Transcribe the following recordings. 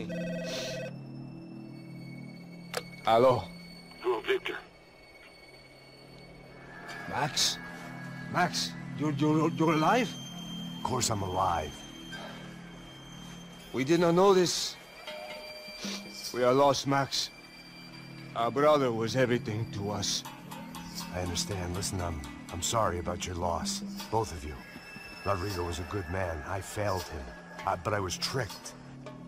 man. Hello. Hello, Victor. Max? Max, you're alive? Of course I'm alive. We did not know this. We are lost, Max. Our brother was everything to us. I understand. Listen, I'm sorry about your loss. Both of you. Rodrigo was a good man. I failed him. But I was tricked.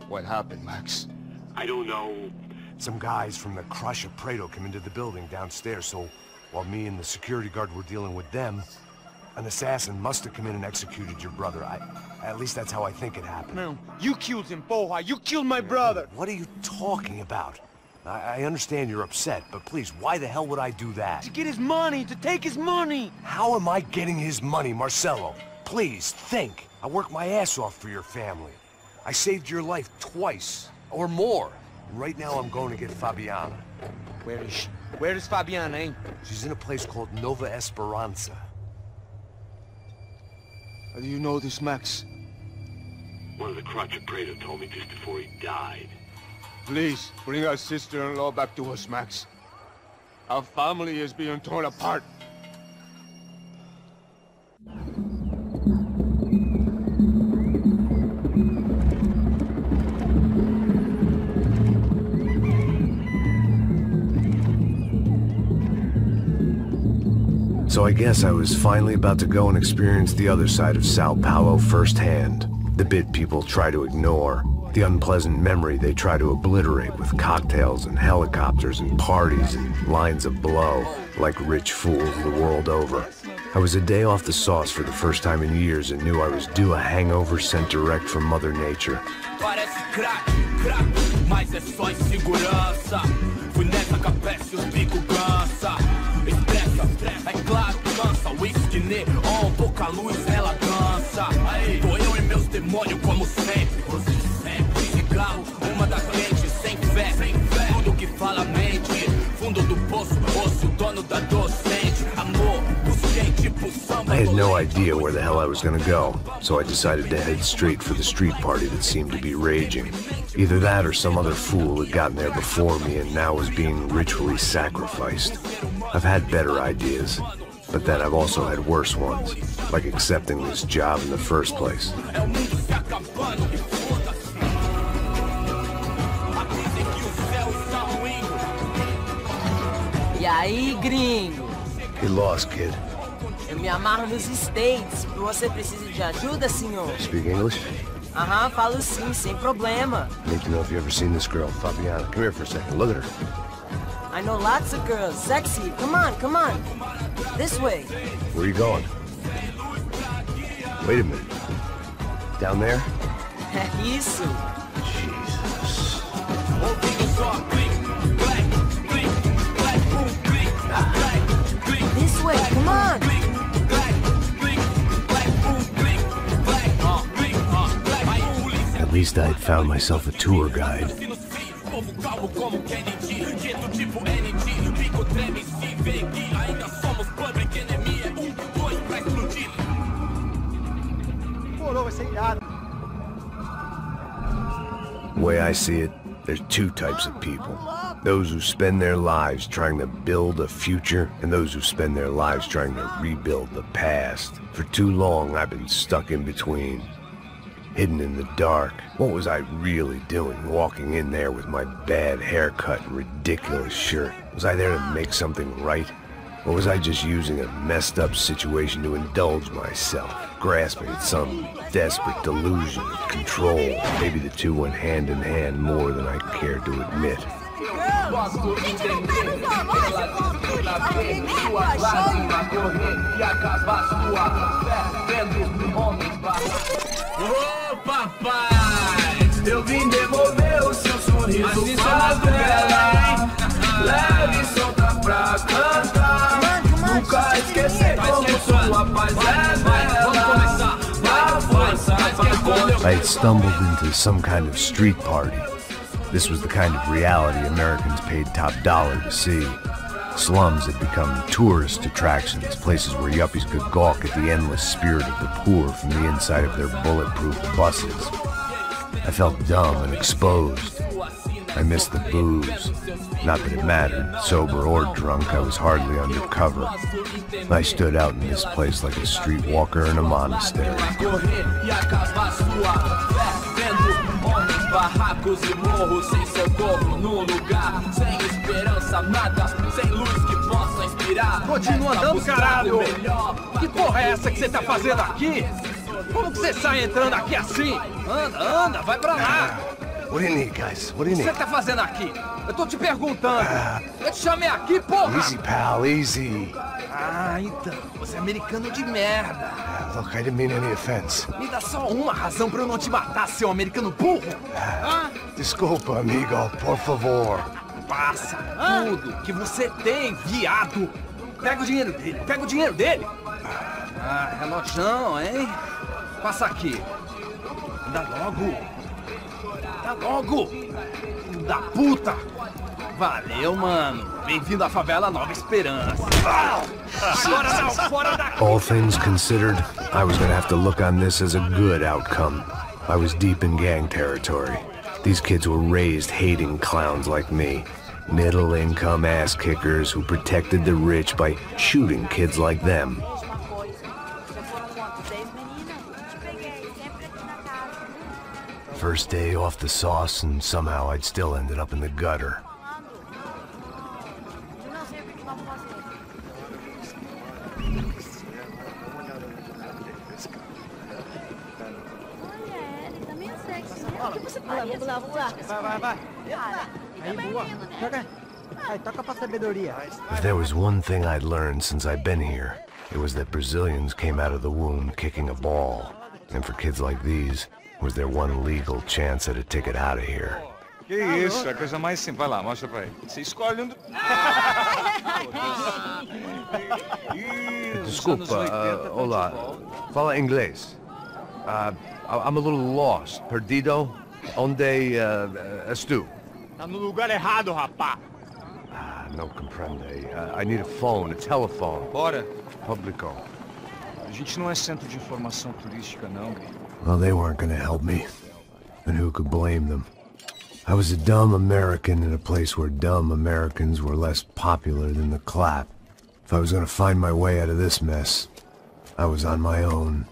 What happened, Max? I don't know. Some guys from the Crush of Prado came into the building downstairs, so while me and the security guard were dealing with them, an assassin must have come in and executed your brother. At least that's how I think it happened. No, you killed him, Porra. You killed my brother. What are you talking about? I understand you're upset, but please, why the hell would I do that? To get his money, to take his money. How am I getting his money, Marcelo? Please, think. I worked my ass off for your family. I saved your life twice, or more. Right now I'm going to get Fabiana. Where is she? Where is Fabiana, eh? She's in a place called Nova Esperanza. How do you know this, Max? One of the Crotch of Prado told me just before he died. Please, bring our sister-in-law back to us, Max. Our family is being torn apart. So I guess I was finally about to go and experience the other side of Sao Paulo firsthand. The bit people try to ignore. The unpleasant memory they try to obliterate with cocktails and helicopters and parties and lines of blow, like rich fools the world over. I was a day off the sauce for the first time in years and knew I was due a hangover sent direct from Mother Nature. É claro, cansa, whisky neon, pouca luz, ela dança. Tô eu e meus demônios como sempre. Cigarro, uma da frente, sem fé. Tudo que fala mente. Fundo do poço, osso, dono da docente. Amor, busquei tipo samba. I had no idea where the hell I was gonna go, so I decided to head straight for the street party that seemed to be raging. Either that or some other fool had gotten there before me and now was being ritually sacrificed. I've had better ideas, but then I've also had worse ones, like accepting this job in the first place. E aí, gringo? Get lost, kid. Eu me amarro nos States. Você precisa de ajuda, senhor? Speak English? Aham, falo sim, sem problema. Need to know if you've ever seen this girl, Fabiana. Come here for a second. Look at her. I know lots of girls. Sexy. Come on, come on. This way. Where are you going? Wait a minute. Down there? Isso. Jesus. This way, come on. At least I'd found myself a tour guide. The way I see it, there's two types of people. Those who spend their lives trying to build a future, and those who spend their lives trying to rebuild the past. For too long, I've been stuck in between. Hidden in the dark. What was I really doing, walking in there with my bad haircut and ridiculous shirt? Was I there to make something right? Or was I just using a messed up situation to indulge myself, grasping at some desperate delusion of control? Maybe the two went hand in hand more than I cared to admit. Ô papai, eu vim devolver o seu sorriso favela. Leve e solta pra cantar. Nunca esquecer como sua paz é bela. Na força I had stumbled into some kind of street party. This was the kind of reality Americans paid top dollar to see. Slums had become tourist attractions, places where yuppies could gawk at the endless spirit of the poor from the inside of their bulletproof buses. I felt dumb and exposed. I missed the booze. Not that it mattered. Sober or drunk, I was hardly undercover. I stood out in this place like a streetwalker in a monastery. Barracos e morros sem socorro num lugar sem esperança, nada, sem luz que possa inspirar. Continua andando, caralho! Que porra é essa que você tá fazendo aqui? Como que você sai entrando aqui assim? Anda, vai pra lá! What do you need, guys? What do you O que need? você tá fazendo aqui? Eu tô te perguntando. Eu te chamei aqui, porra! Easy, pal, easy. Ah, então, você é americano de merda. Look, I didn't mean any offense. Me dá só uma razão pra eu não te matar, seu americano burro. Desculpa, amigo, por favor. Passa tudo que você tem, viado. Pega o dinheiro dele, pega o dinheiro dele. Ah, relojão, hein? Passa aqui. Dá logo. Dá logo. Filho da puta. Valeu, mano. Bem-vindo à favela Nova Esperança. Agora não, fora daqui. All things considered, I was gonna have to look on this as a good outcome. I was deep in gang territory. These kids were raised hating clowns like me. Middle-income ass-kickers who protected the rich by shooting kids like them. First day off the sauce, and somehow I'd still ended up in the gutter. If there was one thing I'd learned since I'd been here, it was that Brazilians came out of the womb kicking a ball. And for kids like these, was their one legal chance at a ticket out of here. Que isso, é a coisa mais simples. Vai lá, mostra pra ele. Você escolhe um... Desculpa, olá. Fala inglês. I'm a little lost. Perdido? Onde estou? Tá no lugar errado, rapá. No comprende. I need a phone, a telephone. Bora. Publico. A gente não é centro de informação turística, não. Well, they weren't gonna help me. And who could blame them? I was a dumb American in a place where dumb Americans were less popular than the clap. If I was gonna find my way out of this mess, I was on my own.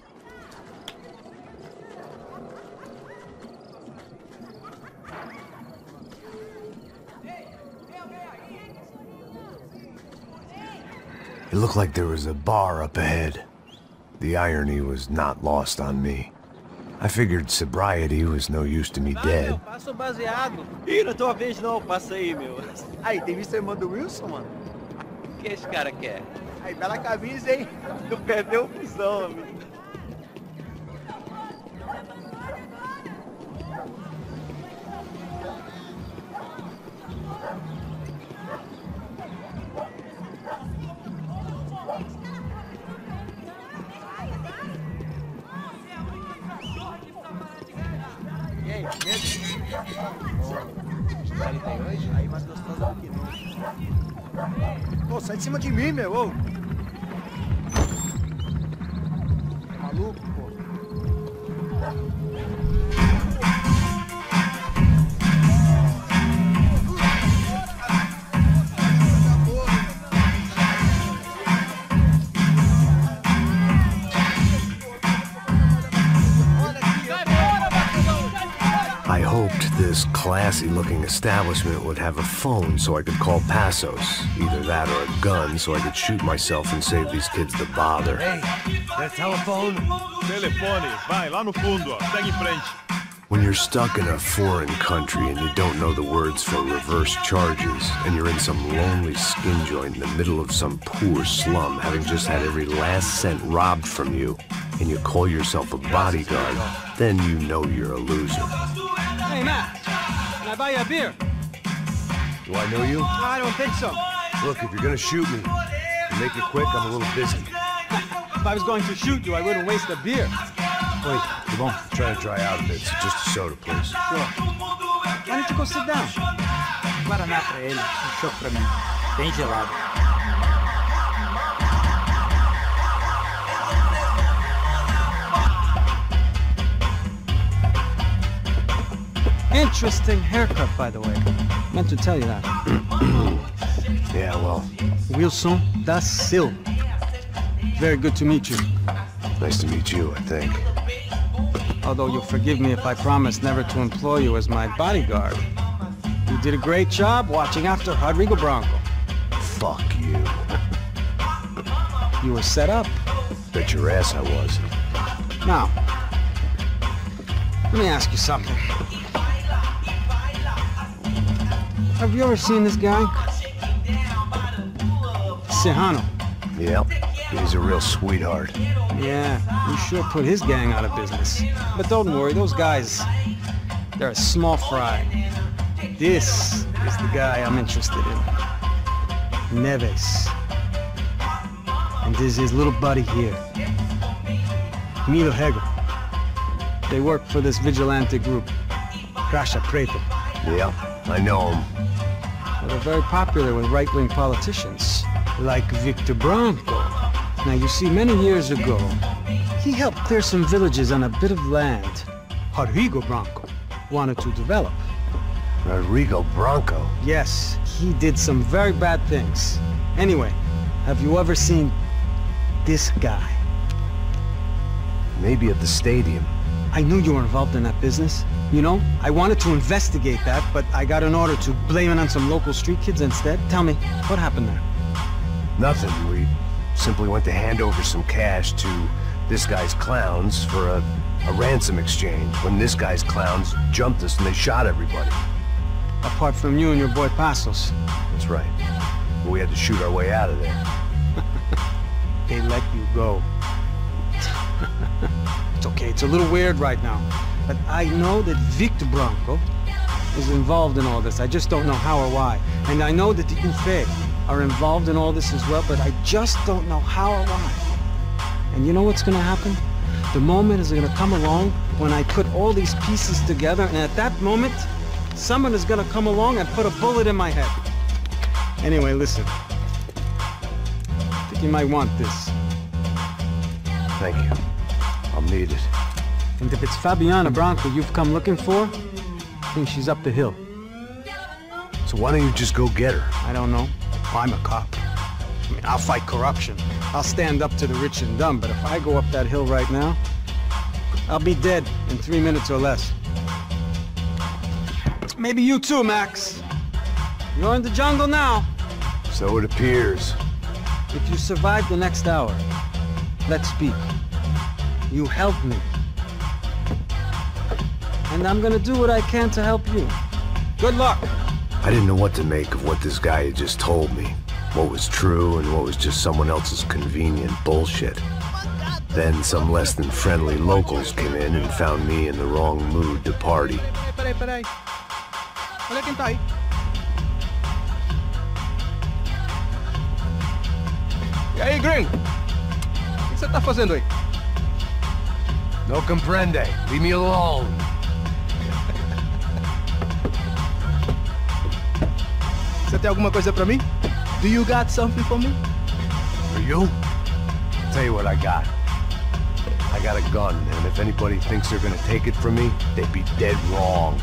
It looked like there was a bar up ahead. The irony was not lost on me. I figured sobriety was no use to me dead. Passo baseado. Ih, não é tua vez não, passa aí, meu. Aí, tem visto a irmã do Wilson, mano? O que esse cara quer? Aí, bela camisa, hein? Tu perdeu o fusão, amigo. E aí, medo? Ele tem hoje? Aí, mais gostoso do que não. Pô, sai de cima de mim, meu! Ô. É maluco, pô? I hoped this classy-looking establishment would have a phone so I could call Passos. Either that or a gun so I could shoot myself and save these kids the bother. Hey, that telephone? Telefone, vai, lá no fundo, ó. Segue em frente. When you're stuck in a foreign country and you don't know the words for reverse charges, and you're in some lonely skin joint in the middle of some poor slum, having just had every last cent robbed from you, and you call yourself a bodyguard, then you know you're a loser. Hey, Matt, can I buy you a beer? Do I know you? I don't think so. Look, if you're gonna shoot me, make it quick, I'm a little busy. If I was going to shoot you, I wouldn't waste a beer. Wait, come on. I'm trying to dry out a bit, so just a soda, please. Sure. Why don't you go sit down? Guaraná pra ele, chopp pra mim. Bem gelado. Interesting haircut, by the way. Meant to tell you that. Yeah, well, Wilson da Silva. Very good to meet you. nice to meet you, I think. Although you'll forgive me if I promise never to employ you as my bodyguard. You did a great job watching after Rodrigo Branco. Fuck you. You were set up. Bet your ass I was. Now, let me ask you something. Have you ever seen this guy? Serrano. Yep, he's a real sweetheart. Yeah, you sure put his gang out of business. But don't worry, those guys, they're a small fry. This is the guy I'm interested in. Neves. And this is his little buddy here. Milo Hegel. They work for this vigilante group, Crasha Preto. Yeah, I know him. Well, they're very popular with right-wing politicians, like Victor Branco. Now, you see, many years ago, he helped clear some villages on a bit of land Rodrigo Branco wanted to develop. Rodrigo Branco? Yes, he did some very bad things. Anyway, have you ever seen this guy? Maybe at the stadium. I knew you were involved in that business. You know, I wanted to investigate that, but I got an order to blame it on some local street kids instead. Tell me, what happened there? Nothing. We simply went to hand over some cash to this guy's clowns for a ransom exchange when this guy's clowns jumped us and they shot everybody. Apart from you and your boy Passos. That's right. But we had to shoot our way out of there. They let you go. It's okay, it's a little weird right now. But I know that Victor Branco is involved in all this. I just don't know how or why. And I know that the UFE are involved in all this as well, but I just don't know how or why. And you know what's gonna happen? The moment is gonna come along when I put all these pieces together, and at that moment, someone is gonna come along and put a bullet in my head. Anyway, listen. I think you might want this. Thank you. I'll need it. And if it's Fabiana Branco you've come looking for, I think she's up the hill. So why don't you just go get her? I don't know. I'm a cop. I mean, I'll fight corruption. I'll stand up to the rich and dumb, but if I go up that hill right now, I'll be dead in 3 minutes or less. Maybe you too, Max. You're in the jungle now. So it appears. If you survive the next hour, let's speak. You help me. And I'm gonna do what I can to help you. Good luck! I didn't know what to make of what this guy had just told me. What was true and what was just someone else's convenient bullshit. Then some less than friendly locals came in and found me in the wrong mood to party. Peraí. Olha quem tá aí. E aí, gringo? O que você tá fazendo aí? No comprende. Leave me alone. Você tem alguma coisa pra mim? Do you got something for me? For you? I'll tell you what I got. I got a gun, and if anybody thinks they're gonna take it from me, they'd be dead wrong.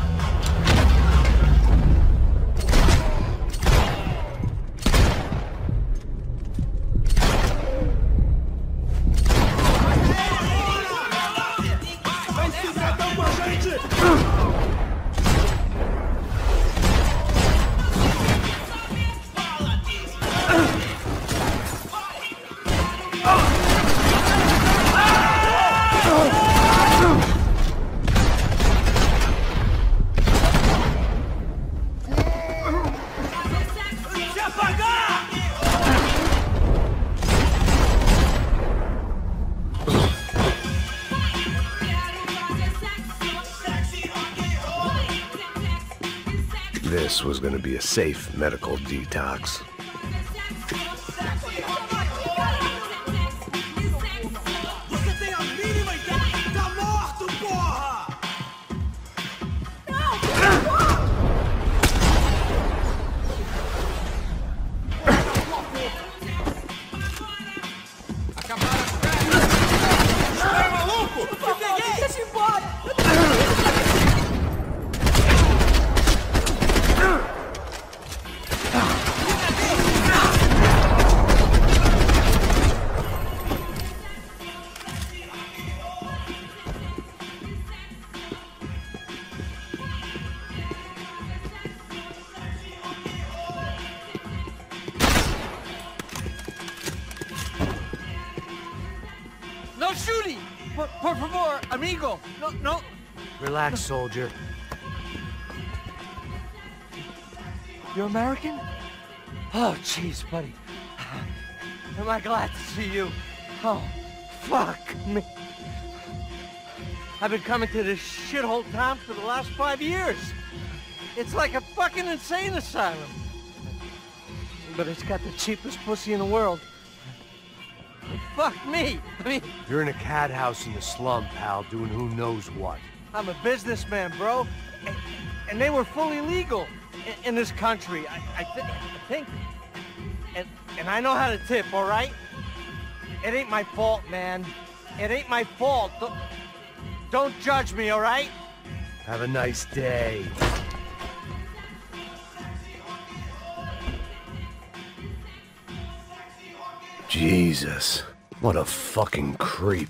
This was gonna be a safe medical detox. Por favor, amigo. No, no. Relax, soldier. You're American? Oh, jeez, buddy. Am I glad to see you? Oh, fuck me. I've been coming to this shithole town for the last 5 years. It's like a fucking insane asylum. But it's got the cheapest pussy in the world. Fuck me. I mean... You're in a cat house in the slum, pal, doing who knows what. I'm a businessman, bro. And they were fully legal in this country, I think. And I know how to tip, all right? It ain't my fault, man. It ain't my fault. Don't judge me, all right? Have a nice day. Jesus, what a fucking creep.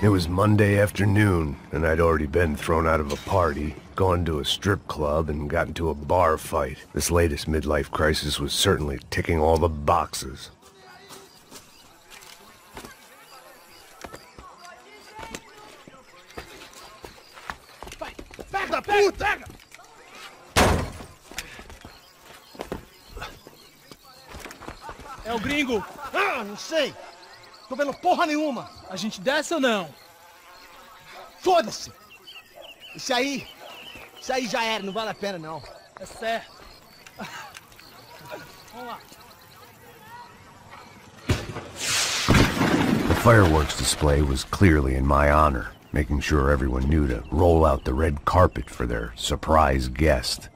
It was Monday afternoon, and I'd already been thrown out of a party, gone to a strip club, and got into a bar fight. This latest midlife crisis was certainly ticking all the boxes. Pega, puta! É o gringo. Ah, não sei. Tô vendo porra nenhuma. A gente desce ou não? Foda-se. Isso aí já era, não vale a pena não. É certo. Vamos lá. The fireworks display was clearly in my honor, making sure everyone knew to roll out the red carpet for their surprise guest.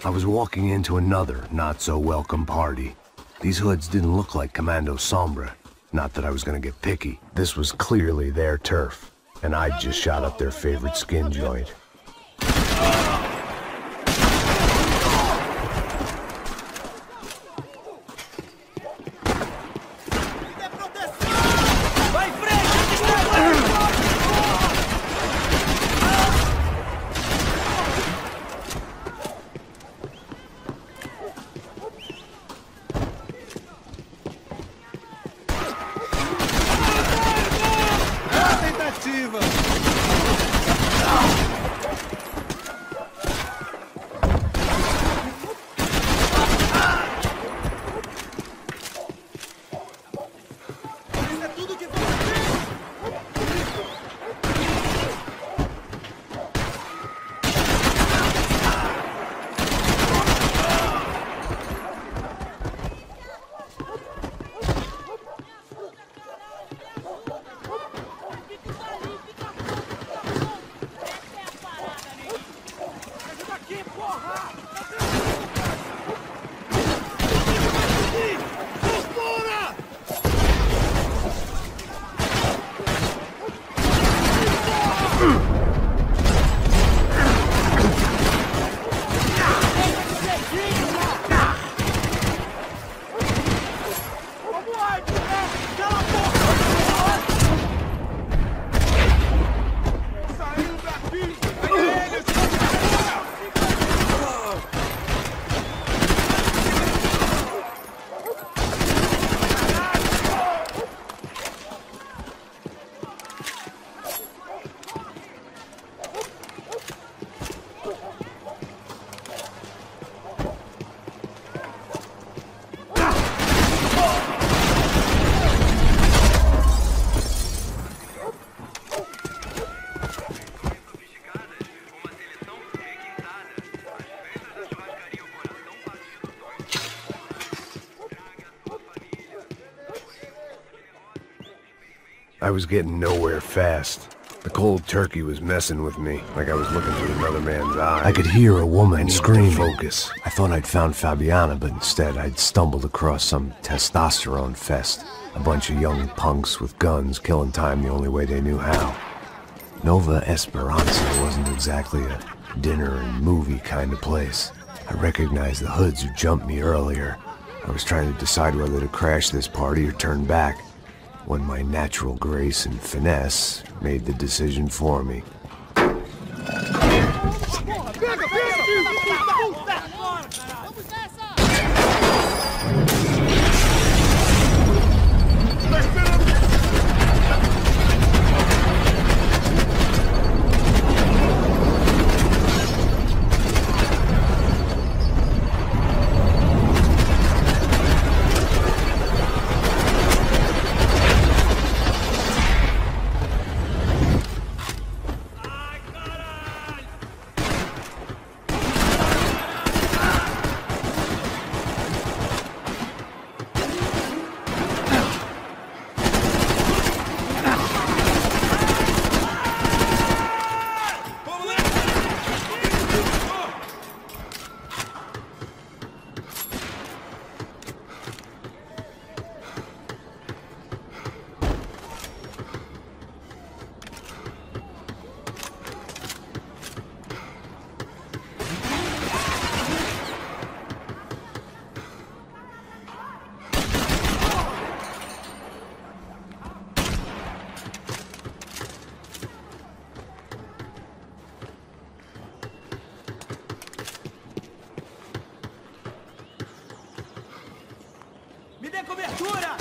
I was walking into another not-so-welcome party. These hoods didn't look like Commando Sombra. Not that I was gonna get picky. This was clearly their turf, and I'd just shot up their favorite skin joint. I was getting nowhere fast. The cold turkey was messing with me, like I was looking through another man's eyes. I could hear a woman scream. Focus. I thought I'd found Fabiana, but instead I'd stumbled across some testosterone fest. A bunch of young punks with guns killing time the only way they knew how. Nova Esperanza wasn't exactly a dinner and movie kind of place. I recognized the hoods who jumped me earlier. I was trying to decide whether to crash this party or turn back, when my natural grace and finesse made the decision for me. Me dê cobertura!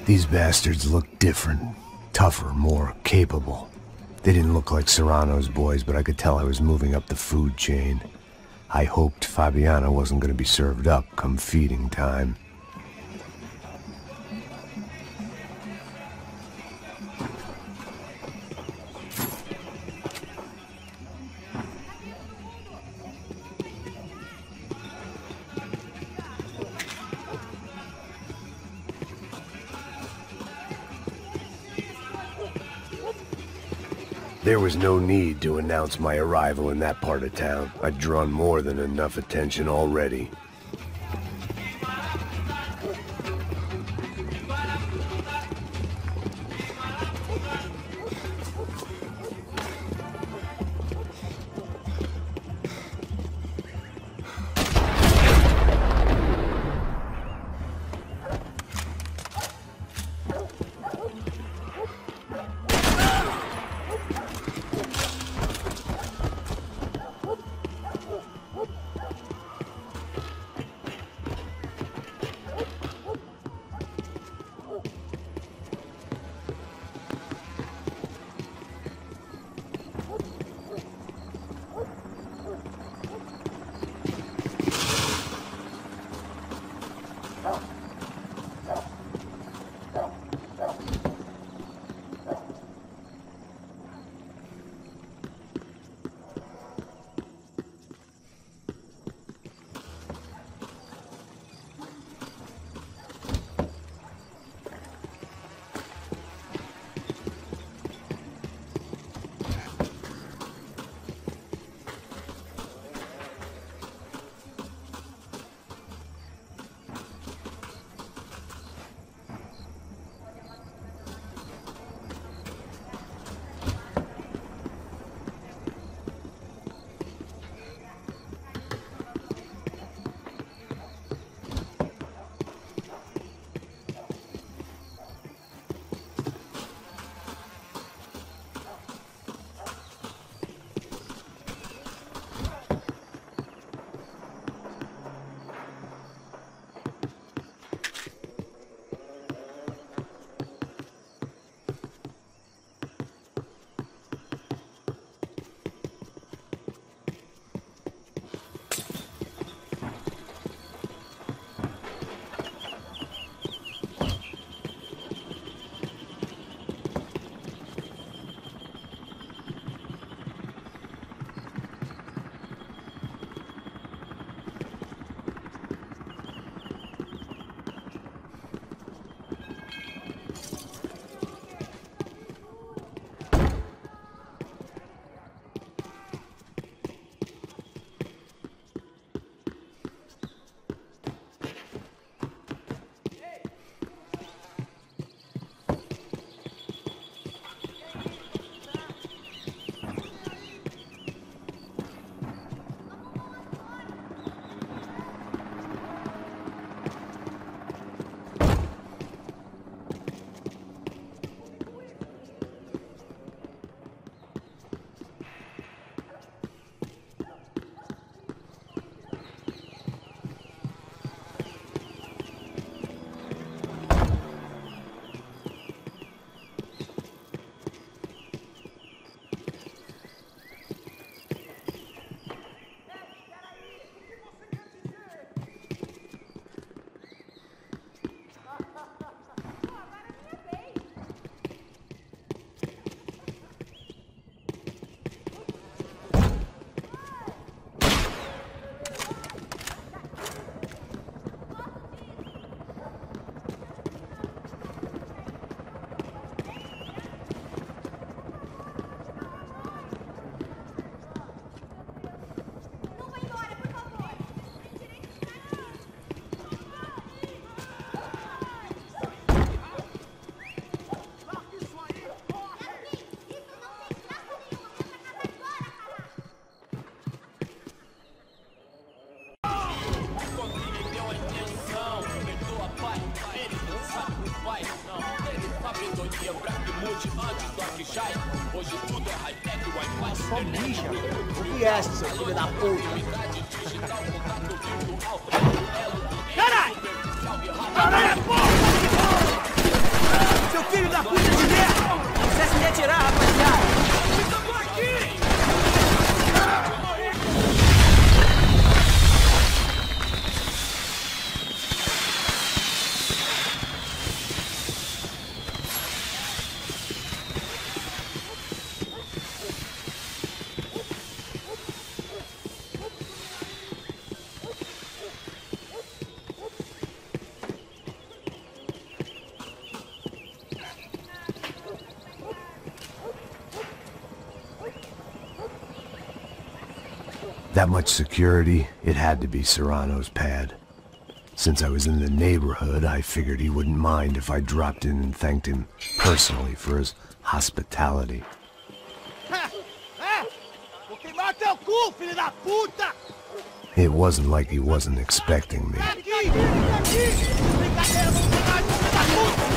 These bastards looked different, tougher, more capable. They didn't look like Serrano's boys, but I could tell I was moving up the food chain. I hoped Fabiana wasn't going to be served up come feeding time. There was no need to announce my arrival in that part of town. I'd drawn more than enough attention already. Só bicha. O que é essa, seu filho da puta? Caralho! Caralho, porra! Seu filho da puta de merda! Precisa se retirar, rapaziada! Estamos aqui! That much security, it had to be Serrano's pad. Since I was in the neighborhood, I figured he wouldn't mind if I dropped in and thanked him personally for his hospitality. Vou queimar teu cu, filho da puta! It wasn't like he wasn't expecting me. Aqui! Brincadeira, vamos pegar esse filho da puta!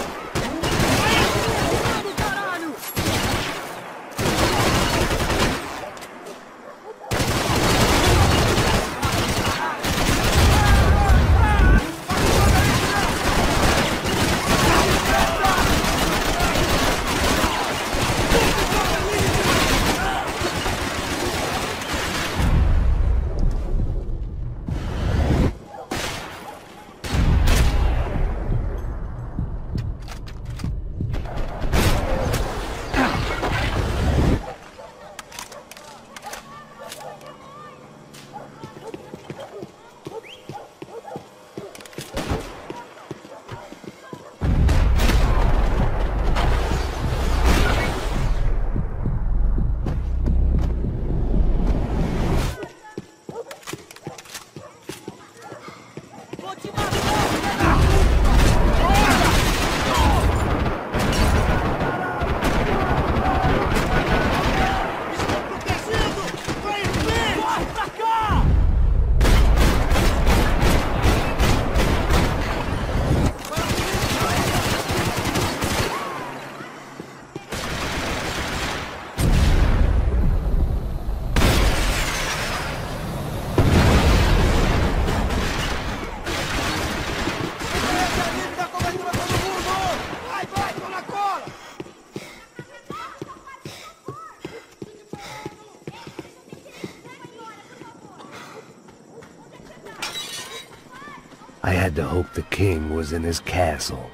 I had to hope the king was in his castle.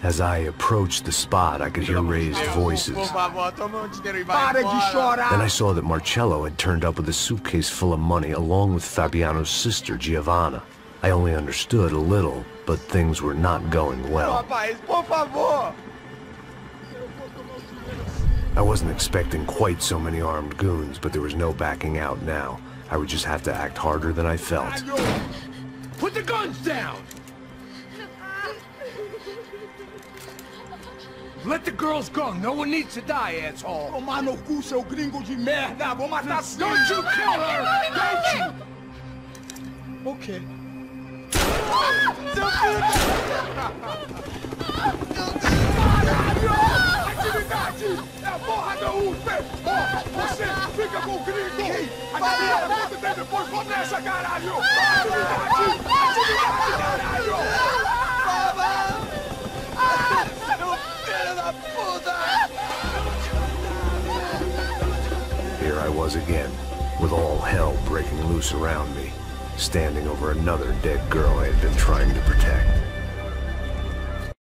As I approached the spot, I could hear raised voices. Then I saw that Marcello had turned up with a suitcase full of money along with Fabiano's sister, Giovanna. I only understood a little, but things were not going well. I wasn't expecting quite so many armed goons, but there was no backing out now. I would just have to act harder than I felt. Put the guns down! Let the girls go. No one needs to die, asshole. Tomar no cu, seu gringo de merda. Vou matar as... Don't you kill her! Don't you! Okay. Seu filho Caralho! Atividade! É a porra da UP! Você fica com o gringo! Atividade, quanto tempo depois começa, caralho! Atividade! Atividade, caralho! Here I was again, with all hell breaking loose around me, standing over another dead girl I had been trying to protect.